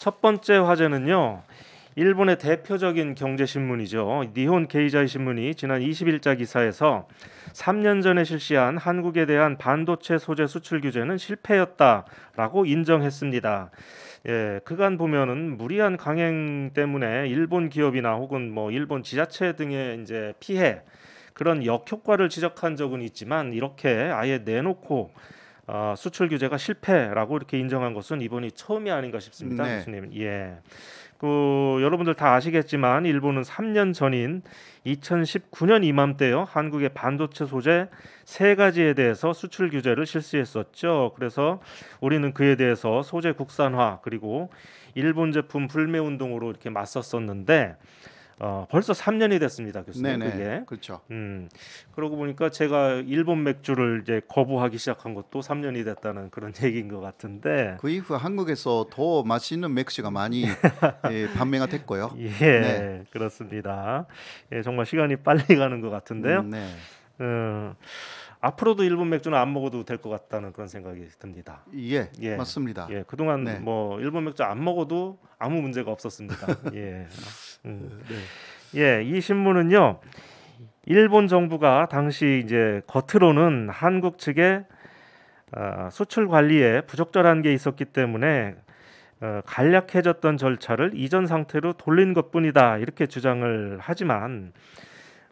첫 번째 화제는요. 일본의 대표적인 경제신문이죠. 니혼 게이자이 신문이 지난 20일자 기사에서 3년 전에 실시한 한국에 대한 반도체 소재 수출 규제는 실패였다라고 인정했습니다. 예, 그간 보면은 무리한 강행 때문에 일본 기업이나 혹은 뭐 일본 지자체 등의 이제 피해 그런 역효과를 지적한 적은 있지만 이렇게 아예 내놓고 수출 규제가 실패라고 이렇게 인정한 것은 이번이 처음이 아닌가 싶습니다, 네. 교수님. 예. 여러분들 다 아시겠지만 일본은 3년 전인 2019년 이맘때요. 한국의 반도체 소재 세 가지에 대해서 수출 규제를 실시했었죠. 그래서 우리는 그에 대해서 소재 국산화 그리고 일본 제품 불매 운동으로 이렇게 맞섰었는데 벌써 3년이 됐습니다, 교수님. 네네. 그게. 그렇죠. 그러고 보니까 제가 일본 맥주를 이제 거부하기 시작한 것도 3년이 됐다는 그런 얘기인 것 같은데. 그 이후 한국에서 더 맛있는 맥주가 많이 판매가 됐고요. 예, 네. 그렇습니다. 예, 정말 시간이 빨리 가는 것 같은데요. 네. 어, 앞으로도 일본 맥주는 안 먹어도 될 것 같다는 그런 생각이 듭니다. 예, 예, 맞습니다. 예, 그동안 네. 뭐 일본 맥주 안 먹어도 아무 문제가 없었습니다. 예, 네. 예, 이 신문은요. 일본 정부가 당시 이제 겉으로는 한국 측에 수출 관리에 부적절한 게 있었기 때문에 간략해졌던 절차를 이전 상태로 돌린 것뿐이다 이렇게 주장을 하지만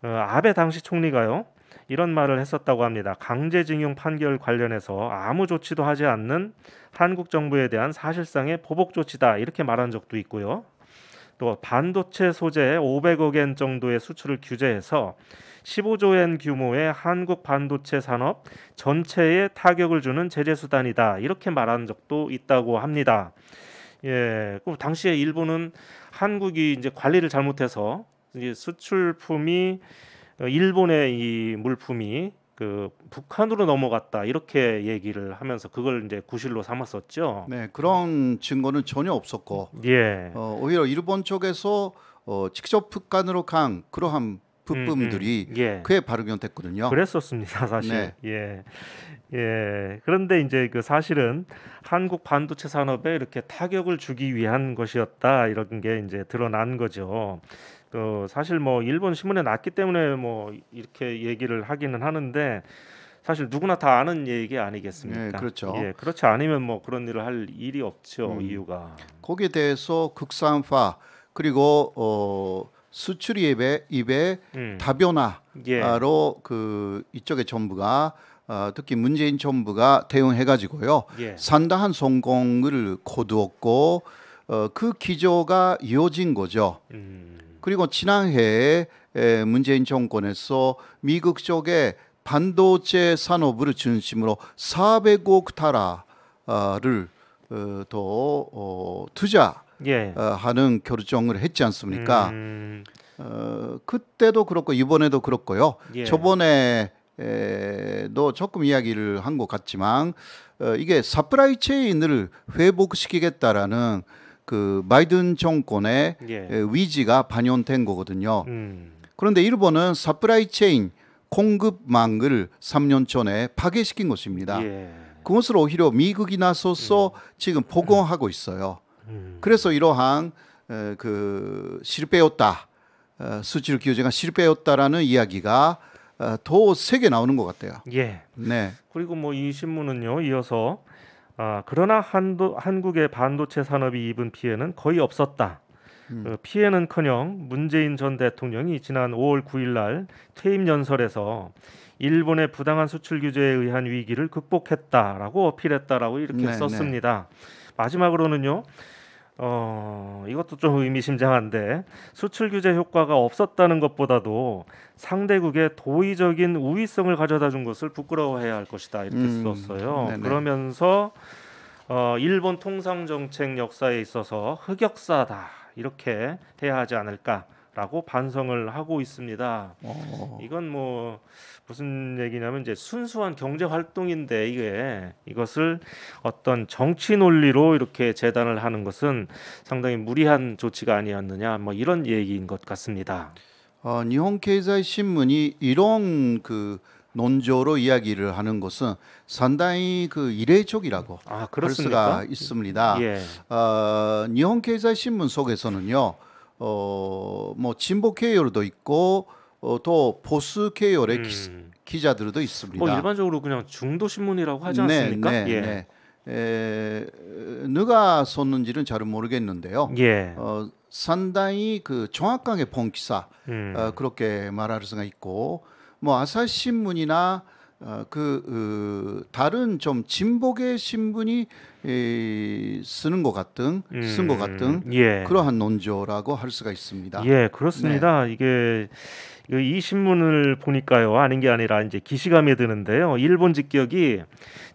아베 당시 총리가요 이런 말을 했었다고 합니다. 강제징용 판결 관련해서 아무 조치도 하지 않는 한국 정부에 대한 사실상의 보복 조치다 이렇게 말한 적도 있고요. 또 반도체 소재 500억 엔 정도의 수출을 규제해서 15조 엔 규모의 한국 반도체 산업 전체에 타격을 주는 제재 수단이다 이렇게 말한 적도 있다고 합니다. 예, 그 당시에 일본은 한국이 이제 관리를 잘못해서 이제 수출품이 일본의 이 물품이 그 북한으로 넘어갔다 이렇게 얘기를 하면서 그걸 이제 구실로 삼았었죠. 네, 그런 증거는 전혀 없었고 예, 오히려 일본 쪽에서 직접 북한으로 간 그러한 부품들이 예. 그에 발견됐거든요. 그랬었습니다, 사실. 네. 예, 예. 그런데 이제 그 사실은 한국 반도체 산업에 이렇게 타격을 주기 위한 것이었다 이런 게 이제 드러난 거죠. 사실 뭐 일본 신문에 났기 때문에 뭐 이렇게 얘기를 하기는 하는데 사실 누구나 다 아는 얘기 네, 아니겠습니까? 그렇죠. 예, 그렇지 않으면 뭐 그런 일을 할 일이 없죠, 이유가. 거기에 대해서 국산화 그리고 수출 입에 음, 다변화로 예, 그 이쪽의 정부가 특히 문재인 정부가 대응해가지고요 예, 상당한 성공을 거두었고 그 기조가 이어진 거죠. 그리고 지난해에 문재인 정권에서 미국 쪽에 반도체 산업을 중심으로 400억 달러를 더 예. 투자하는 결정을 했지 않습니까? 음, 그때도 그렇고 이번에도 그렇고요. 예, 저번에도 조금 이야기를 한 것 같지만 이게 서플라이 체인을 회복시키겠다라는 그 바이든 정권의 예, 위지가 반영된 거거든요. 음, 그런데 일본은 서플라이 체인 공급망을 3년 전에 파괴시킨 것입니다. 예, 그것을 오히려 미국이 나서서 지금 복원하고 있어요. 그래서 이러한 그 실패였다, 수출 규제가 실패였다라는 이야기가 더 세게 나오는 것 같아요. 예. 네, 그리고 뭐 이 신문은요 이어서 그러나 한국의 반도체 산업이 입은 피해는 거의 없었다. 피해는커녕 문재인 전 대통령이 지난 5월 9일 날 퇴임 연설에서 일본의 부당한 수출 규제에 의한 위기를 극복했다라고 어필했다라고 이렇게 네, 썼습니다. 마지막으로는요. 이것도 좀 의미심장한데 수출 규제 효과가 없었다는 것보다도 상대국의 도의적인 우위성을 가져다 준 것을 부끄러워해야 할 것이다 이렇게 썼어요. 네네. 그러면서 일본 통상 정책 역사에 있어서 흑역사다 이렇게 해야 하지 않을까라고 반성을 하고 있습니다. 이건 뭐 무슨 얘기냐면 이제 순수한 경제 활동인데 이것을 어떤 정치 논리로 이렇게 재단을 하는 것은 상당히 무리한 조치가 아니었느냐 뭐 이런 얘기인 것 같습니다. 일본経済新聞이 이런 그 논조로 이야기를 하는 것은 상당히 그 이례적이라고 할 그렇습니까? 수가 있습니다. 예. 일본経済新聞 속에서는요, 뭐 진보 계열도 있고 또 보수 계열의 기자들도 있습니다. 뭐 일반적으로 그냥 중도 신문이라고 하지 않습니까? 네. 누가 썼는지는 잘 모르겠는데요. 예. 상당히 그 정확하게 본 기사 그렇게 말할 수가 있고, 뭐 아사히 신문이나 다른 좀 진보계 신문이 쓴 것 같은 예. 그러한 논조라고 할 수가 있습니다. 예, 그렇습니다. 이게 이 신문을 보니까요, 아닌 게 아니라 이제 기시감이 드는데요. 일본 직격이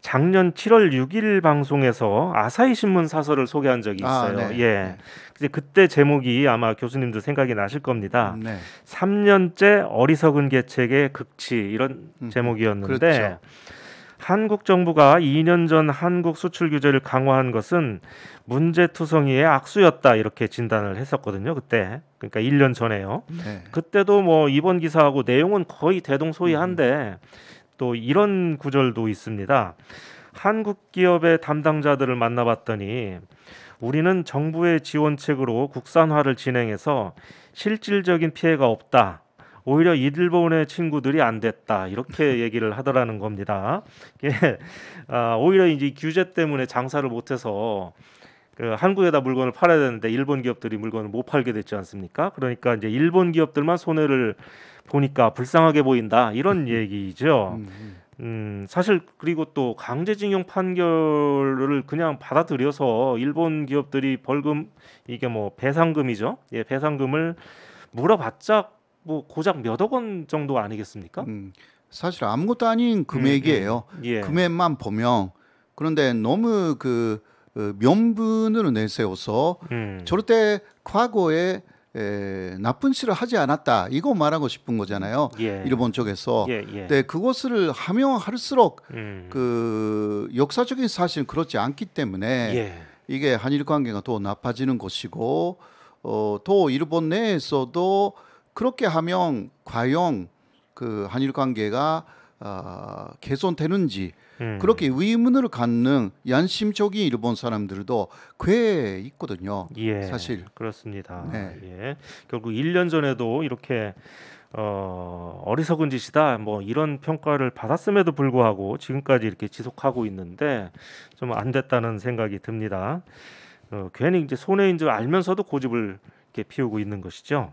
작년 7월 6일 방송에서 아사히 신문 사설을 소개한 적이 있어요. 네. 예. 이제 그때 제목이 아마 교수님도 생각이 나실 겁니다. 네. 3년째 어리석은 계책의 극치, 이런 제목이었는데, 그렇죠. 한국 정부가 2년 전 한국 수출 규제를 강화한 것은 문제투성이의 악수였다, 이렇게 진단을 했었거든요. 그때, 그러니까 1년 전에요. 네. 그때도 뭐 이번 기사하고 내용은 거의 대동소이한데 또 이런 구절도 있습니다. 한국 기업의 담당자들을 만나봤더니 우리는 정부의 지원책으로 국산화를 진행해서 실질적인 피해가 없다. 오히려 일본의 친구들이 안 됐다, 이렇게 얘기를 하더라는 겁니다. 오히려 이제 규제 때문에 장사를 못해서 한국에다 물건을 팔아야 되는데 일본 기업들이 물건을 못 팔게 됐지 않습니까? 그러니까 이제 일본 기업들만 손해를 보니까 불쌍하게 보인다, 이런 얘기죠. 사실 그리고 또 강제징용 판결을 그냥 받아들여서 일본 기업들이 벌금, 이게 뭐 배상금이죠. 예, 배상금을 물어봤자 뭐 고작 몇억 원 정도 아니겠습니까? 사실 아무것도 아닌 금액이에요. 예. 금액만 보면. 그런데 너무 명분으로 내세워서 절대 과거에 나쁜 짓을 하지 않았다, 이거 말하고 싶은 거잖아요. 예. 일본 쪽에서. 예. 근데 그것을 하면 할수록 그 역사적인 사실은 그렇지 않기 때문에 이게 한일 관계가 더 나빠지는 것이고, 또 일본 내에서도 그렇게 하면 과연 그 한일 관계가 개선되는지 그렇게 의문을 갖는 양심적인 일본 사람들도 꽤 있거든요. 예, 사실. 그렇습니다. 네. 예. 결국 1년 전에도 이렇게 어리석은 짓이다, 뭐 이런 평가를 받았음에도 불구하고 지금까지 이렇게 지속하고 있는데 좀 안 됐다는 생각이 듭니다. 괜히 이제 손해인 줄 알면서도 고집을 이렇게 피우고 있는 것이죠.